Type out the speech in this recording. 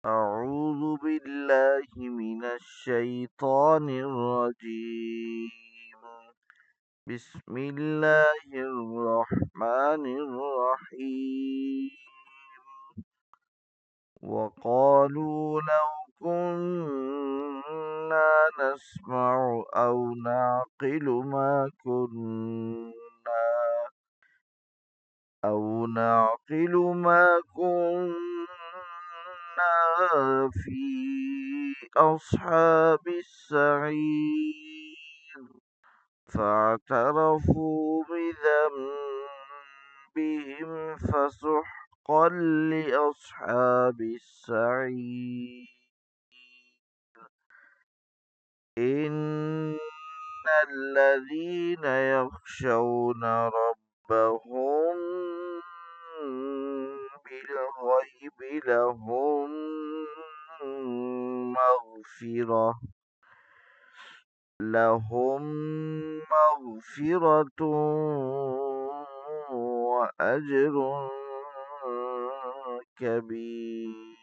أعوذ بالله من الشيطان الرجيم. بسم الله الرحمن الرحيم. وقالوا لو كنا نسمع أو نعقل ما كنا في أصحاب السعير. فاعترفوا بذنبهم فسحقا لأصحاب السعير. إن الذين يخشون ربهم بالغيب لهم مغفرة وأجر كبير.